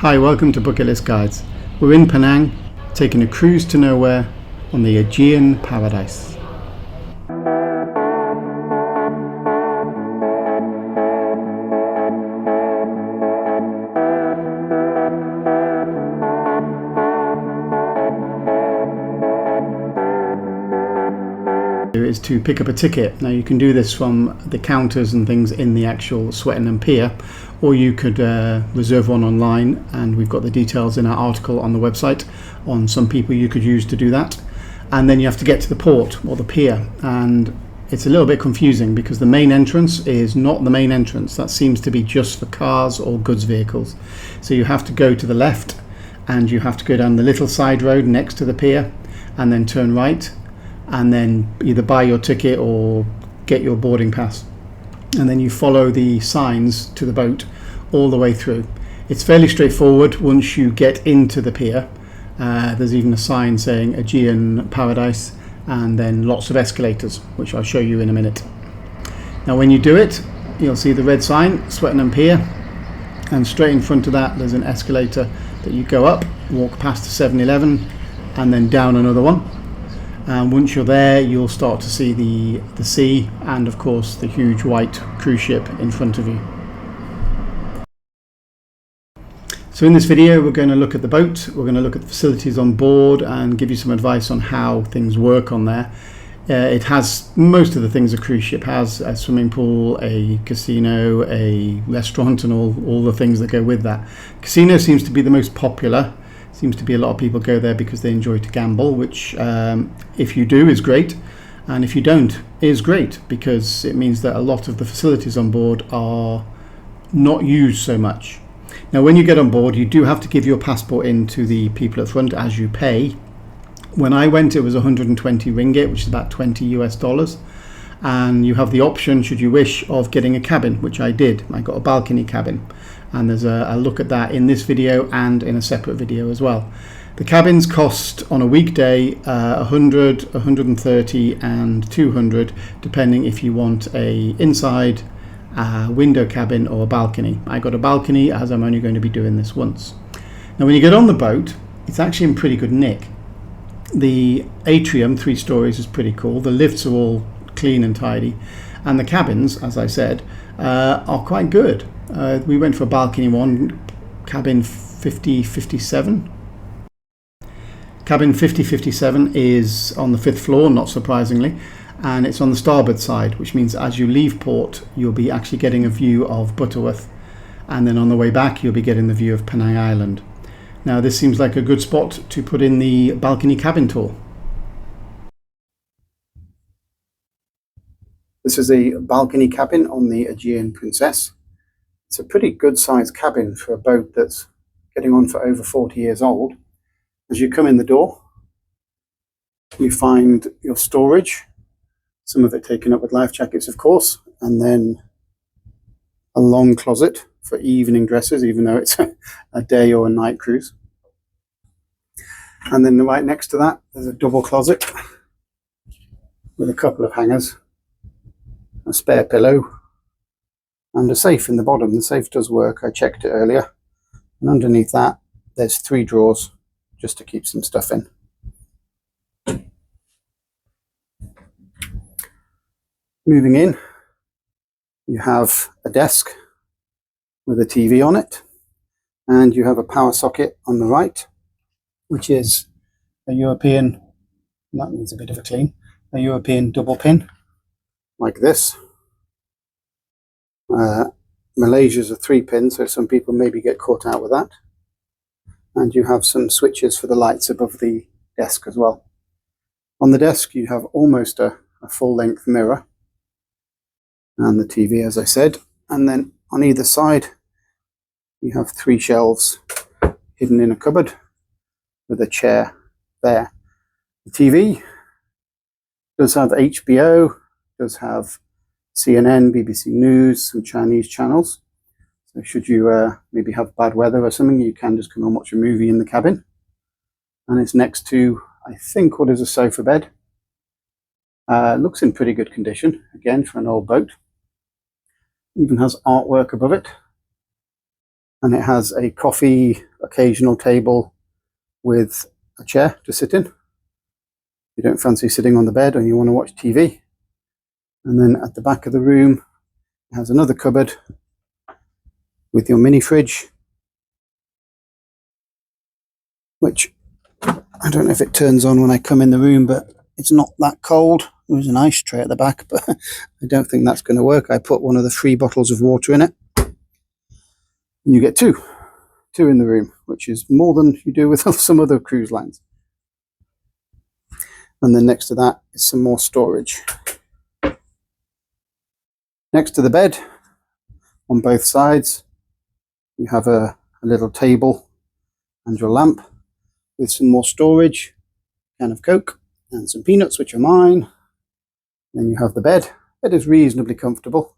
Hi, welcome to Bucket List Guides. We're in Penang, taking a cruise to nowhere on the Aegean Paradise. Is to pick up a ticket. Now you can do this from the counters and things in the actual Swettenham Pier, or you could reserve one online, and we've got the details in our article on the website on some people you could use to do that. And then you have to get to the port or the pier, and it's a little bit confusing because the main entrance is not the main entrance. That seems to be just for cars or goods vehicles. So you have to go to the left and you have to go down the little side road next to the pier and then turn right, and then either buy your ticket or get your boarding pass, and then you follow the signs to the boat all the way through. It's fairly straightforward once you get into the pier. There's even a sign saying Aegean Paradise, and then lots of escalators, which I'll show you in a minute. Now when you do it, you'll see the red sign, Swettenham Pier, and straight in front of that there's an escalator that you go up, walk past the 7-Eleven, and then down another one. And once you're there, you'll start to see the sea and of course the huge white cruise ship in front of you. So in this video we're going to look at the boat, we're going to look at the facilities on board and give you some advice on how things work on there. It has most of the things a cruise ship has: a swimming pool, a casino, a restaurant, and all the things that go with that. Casino seems to be the most popular. Seems to be a lot of people go there because they enjoy to gamble, which if you do is great, and if you don't is great, because it means that a lot of the facilities on board are not used so much. Now when you get on board, you do have to give your passport in to the people at front as you pay. When I went, it was 120 ringgit, which is about $20 US, and you have the option, should you wish, of getting a cabin, which I did. I got a balcony cabin, and there's a look at that in this video and in a separate video as well. The cabins cost on a weekday 100, 130 and 200, depending if you want a inside window cabin or a balcony. I got a balcony as I'm only going to be doing this once. Now when you get on the boat, it's actually in pretty good nick. The atrium, 3 stories, is pretty cool. The lifts are all clean and tidy, and the cabins, as I said, are quite good. We went for a balcony one, cabin 5057. Cabin 5057 is on the 5th floor, not surprisingly, and it's on the starboard side, which means as you leave port you'll be actually getting a view of Butterworth, and then on the way back you'll be getting the view of Penang Island. Now this seems like a good spot to put in the balcony cabin tour. This is a balcony cabin on the Aegean Princess. It's a pretty good sized cabin for a boat that's getting on for over 40 years old. As you come in the door, you find your storage, some of it taken up with life jackets of course, and then a long closet for evening dresses, even though it's a day or a night cruise. And then right next to that there's a double closet with a couple of hangers, a spare pillow, and a safe in the bottom. The safe does work, I checked it earlier, and underneath that there's 3 drawers just to keep some stuff in. Moving in, you have a desk with a TV on it, and you have a power socket on the right, which is a European, that needs a bit of a clean, a European double pin like this. Malaysia's a 3-pin, so some people maybe get caught out with that. And you have some switches for the lights above the desk as well. On the desk you have almost a full-length mirror and the TV, as I said, and then on either side you have 3 shelves hidden in a cupboard with a chair there. The TV does have HBO, does have CNN, BBC News, some Chinese channels. So should you maybe have bad weather or something, you can just come and watch a movie in the cabin. And it's next to, I think, what is a sofa bed. Looks in pretty good condition, again, for an old boat. Even has artwork above it. And it has a coffee occasional table with a chair to sit in. You don't fancy sitting on the bed and you want to watch TV. And then at the back of the room, it has another cupboard with your mini fridge, which I don't know if it turns on when I come in the room, but it's not that cold. There's an ice tray at the back, but I don't think that's going to work. I put one of the 3 bottles of water in it. And you get two in the room, which is more than you do with some other cruise lines. And then next to that is some more storage. Next to the bed, on both sides, you have a little table and your lamp with some more storage, a can of Coke and some peanuts, which are mine. Then you have the bed. It is reasonably comfortable.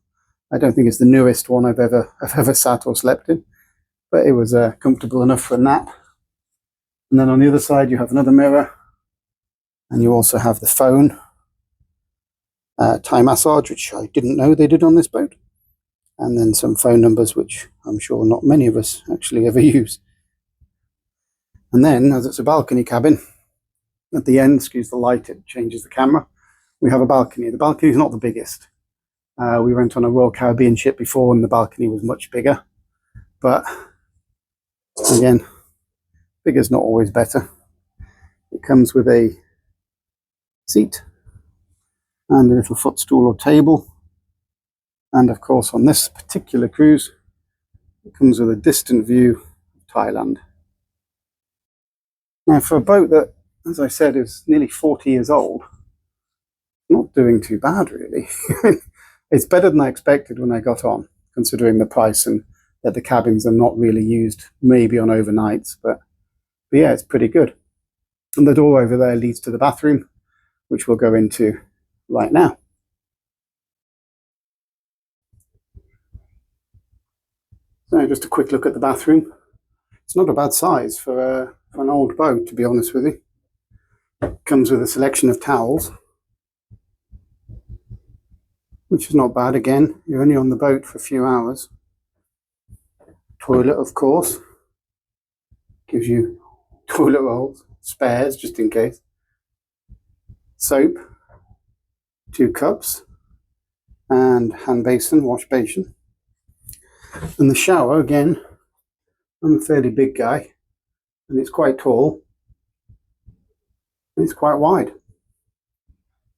I don't think it's the newest one I've ever sat or slept in, but it was comfortable enough for a nap. And then on the other side you have another mirror, and you also have the phone, Thai massage, which I didn't know they did on this boat, and then some phone numbers, which I'm sure not many of us actually ever use. And then, as it's a balcony cabin, at the end, excuse the light, it changes the camera, we have a balcony. The balcony is not the biggest. We went on a Royal Caribbean ship before and the balcony was much bigger. But again, bigger's not always better. It comes with a seat and a little footstool or table. And of course, on this particular cruise, it comes with a distant view of Thailand. Now, for a boat that, as I said, is nearly 40 years old, not doing too bad, really. It's better than I expected when I got on, considering the price and that the cabins are not really used, maybe on overnights, but yeah, it's pretty good. And the door over there leads to the bathroom, which we'll go into right now. So just a quick look at the bathroom. It's not a bad size for an old boat, to be honest with you. It comes with a selection of towels, which is not bad. Again, you're only on the boat for a few hours. Toilet, of course, gives you toilet rolls, spares just in case. Soap, 2 cups, and hand basin, wash basin. And the shower, again, I'm a fairly big guy, and it's quite tall, and it's quite wide.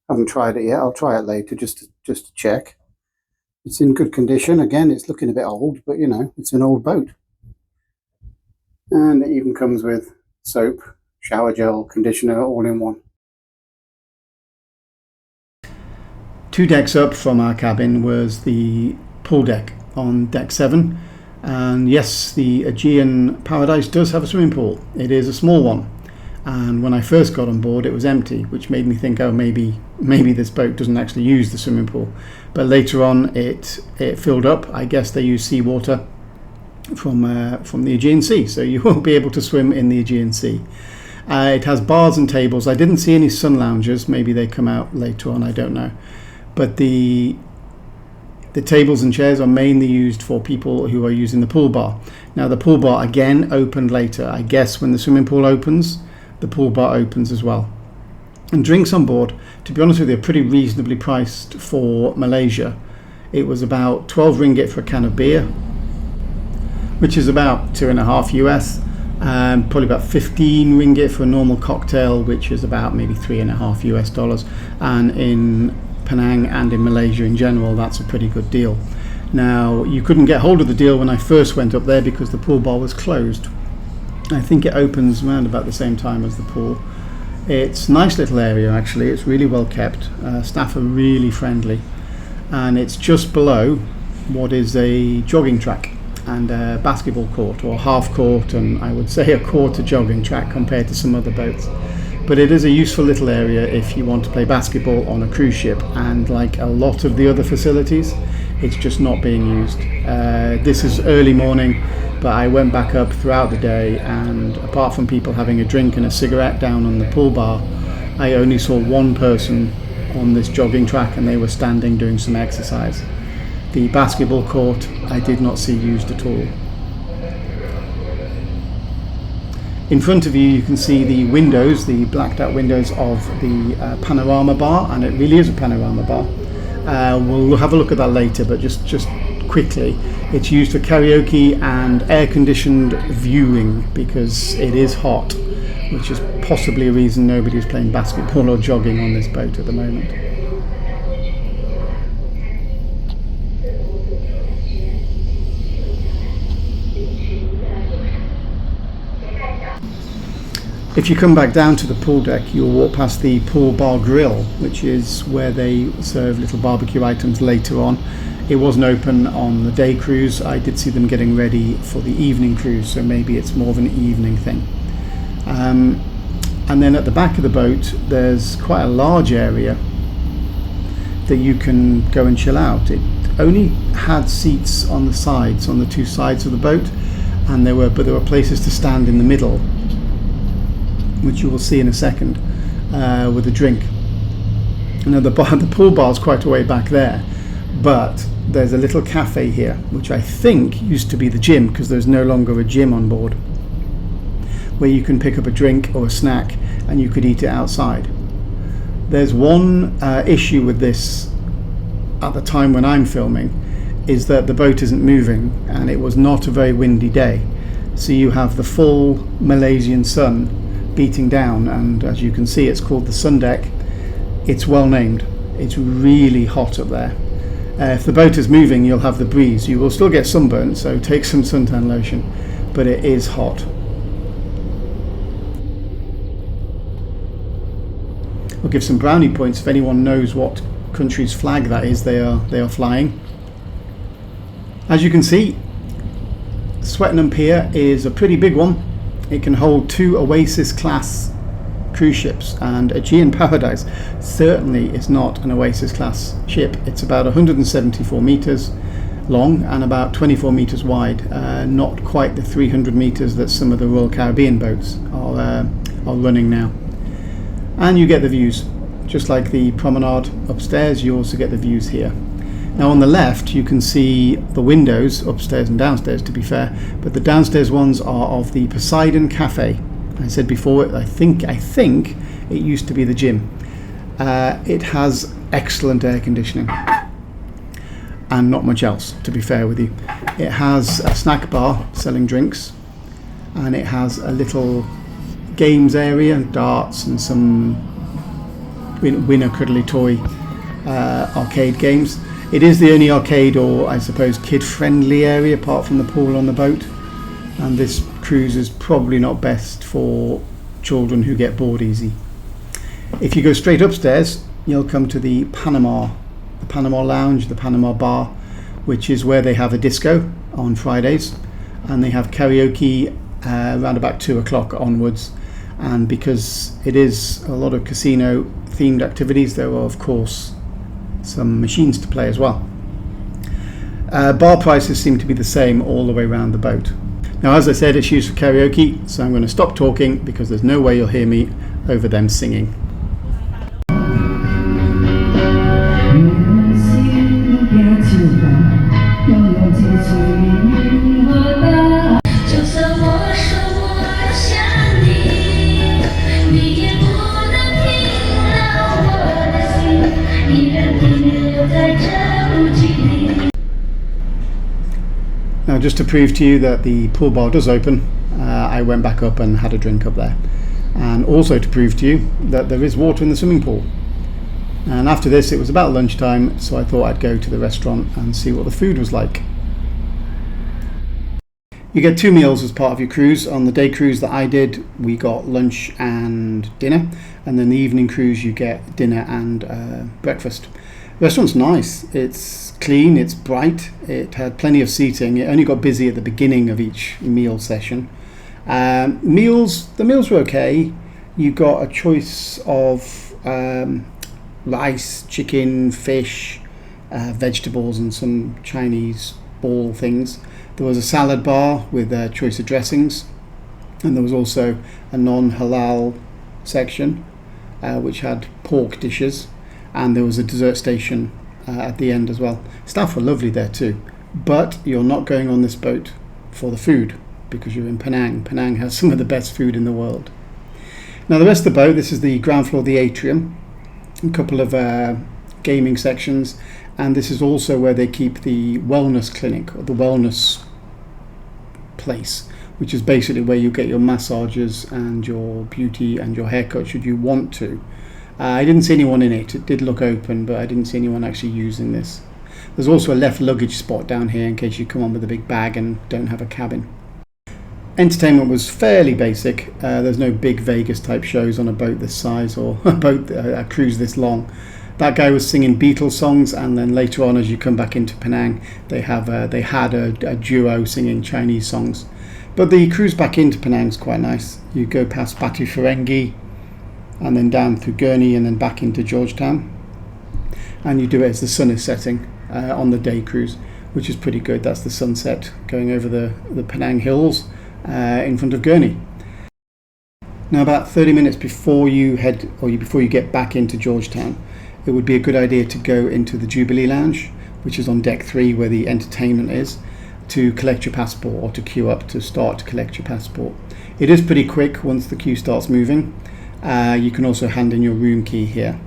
Haven't tried it yet. I'll try it later just to check. It's in good condition. Again, it's looking a bit old, but you know, it's an old boat. And it even comes with soap, shower gel, conditioner, all in one. 2 decks up from our cabin was the pool deck on deck 7. And yes, the Aegean Paradise does have a swimming pool. It is a small one. And when I first got on board, it was empty, which made me think, oh, maybe this boat doesn't actually use the swimming pool. But later on, it filled up. I guess they use seawater from the Aegean Sea, so you will be able to swim in the Aegean Sea. It has bars and tables. I didn't see any sun loungers. Maybe they come out later on, I don't know. But the tables and chairs are mainly used for people who are using the pool bar. Now, the pool bar, again, opened later. I guess when the swimming pool opens, the pool bar opens as well. And drinks on board, to be honest with you, are pretty reasonably priced for Malaysia. It was about 12 ringgit for a can of beer, which is about 2.5 US, and probably about 15 ringgit for a normal cocktail, which is about maybe 3.5 US dollars. And in Penang and in Malaysia in general, that's a pretty good deal. Now, you couldn't get hold of the deal when I first went up there because the pool bar was closed. I think it opens around about the same time as the pool. It's a nice little area, actually. It's really well kept. Staff are really friendly, and it's just below what is a jogging track and a basketball court, or half court, and I would say a quarter jogging track compared to some other boats. But it is a useful little area if you want to play basketball on a cruise ship, and like a lot of the other facilities, it's just not being used. This is early morning, but I went back up throughout the day, and apart from people having a drink and a cigarette down on the pool bar, I only saw one person on this jogging track, and they were standing doing some exercise. The basketball court I did not see used at all. In front of you, you can see the windows, the blacked out windows of the panorama bar, and it really is a panorama bar. We'll have a look at that later, but just quickly, it's used for karaoke and air-conditioned viewing because it is hot, which is possibly a reason nobody's playing basketball or jogging on this boat at the moment. If you come back down to the pool deck, you'll walk past the pool bar grill, which is where they serve little barbecue items later on. It wasn't open on the day cruise. I did see them getting ready for the evening cruise, so maybe it's more of an evening thing. And then at the back of the boat, there's quite a large area that you can go and chill out. It only had seats on the sides, on the two sides of the boat, and there were places to stand in the middle, which you will see in a second, with a drink. Now the pool bar is quite a way back there, but there's a little cafe here, which I think used to be the gym, because there's no longer a gym on board, where you can pick up a drink or a snack and you could eat it outside. There's one issue with this at the time when I'm filming, is that the boat isn't moving and it was not a very windy day. So you have the full Malaysian sun beating down, and as you can see, it's called the sun deck. It's well named. It's really hot up there. If the boat is moving, you'll have the breeze. You will still get sunburnt, so take some suntan lotion, but it is hot. I'll give some brownie points if anyone knows what country's flag that is they are flying. As you can see, Swettenham Pier is a pretty big one. It can hold 2 Oasis class cruise ships, and Aegean Paradise certainly is not an Oasis class ship. It's about 174 meters long and about 24 meters wide, not quite the 300 meters that some of the Royal Caribbean boats are running now. And you get the views, just like the promenade upstairs. You also get the views here. Now on the left you can see the windows upstairs and downstairs, to be fair, but the downstairs ones are of the Poseidon Cafe. I said before, I think it used to be the gym. It has excellent air conditioning and not much else, to be fair with you. It has a snack bar selling drinks, and it has a little games area, darts and some winner cuddly toy arcade games. It is the only arcade, or I suppose kid-friendly area, apart from the pool on the boat. And this cruise is probably not best for children who get bored easy. If you go straight upstairs, you'll come to the Panama Lounge, the Panama Bar, which is where they have a disco on Fridays, and they have karaoke around about 2 o'clock onwards. And because it is a lot of casino-themed activities, there are of course some machines to play as well. Bar prices seem to be the same all the way around the boat. Now, as I said, it's used for karaoke, so I'm going to stop talking because there's no way you'll hear me over them singing. Now, just to prove to you that the pool bar does open, I went back up and had a drink up there, and also to prove to you that there is water in the swimming pool. And after this, it was about lunchtime, so I thought I'd go to the restaurant and see what the food was like. You get 2 meals as part of your cruise. On the day cruise that I did, we got lunch and dinner, and then the evening cruise you get dinner and breakfast. The restaurant's nice. It's clean, it's bright, it had plenty of seating. It only got busy at the beginning of each meal session. The meals were okay. You got a choice of rice, chicken, fish, vegetables and some Chinese ball things. There was a salad bar with a choice of dressings, and there was also a non-halal section which had pork dishes, and there was a dessert station at the end as well. Staff were lovely there too, but you're not going on this boat for the food. because you're in Penang. Penang has some of the best food in the world. Now the rest of the boat, this is the ground floor of the atrium, a couple of gaming sections, and this is also where they keep the wellness clinic, or the wellness place, which is basically where you get your massages and your beauty and your haircut should you want to. I didn't see anyone in it. It did look open, but I didn't see anyone actually using this. There's also a left luggage spot down here in case you come on with a big bag and don't have a cabin. Entertainment was fairly basic. There's no big Vegas type shows on a boat this size, or a cruise this long. That guy was singing Beatles songs, and then later on, as you come back into Penang, they had a duo singing Chinese songs. But the cruise back into Penang is quite nice. You go past Batu Ferenghi, and then down through Gurney, and then back into Georgetown. And you do it as the sun is setting on the day cruise, which is pretty good. That's the sunset going over the Penang Hills in front of Gurney. Now, about 30 minutes before you before you get back into Georgetown, it would be a good idea to go into the Jubilee Lounge, which is on deck 3 where the entertainment is, to collect your passport, or to queue up to start to collect your passport. It is pretty quick once the queue starts moving. You can also hand in your room key here.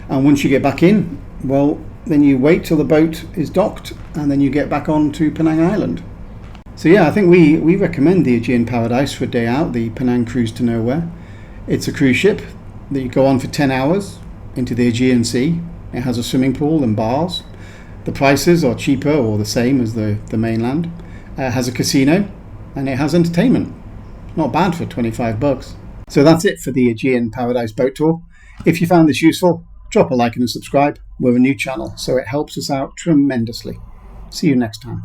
And once you get back in, well, then you wait till the boat is docked, and then you get back on to Penang Island. So yeah, I think we recommend the Aegean Paradise for a day out, the Penang Cruise to Nowhere. It's a cruise ship that you go on for 10 hours into the Aegean Sea. It has a swimming pool and bars. The prices are cheaper or the same as the mainland. It has a casino, and it has entertainment. Not bad for $25. So that's it for the Aegean Paradise boat tour. If you found this useful, drop a like and a subscribe. We're a new channel, so it helps us out tremendously. See you next time.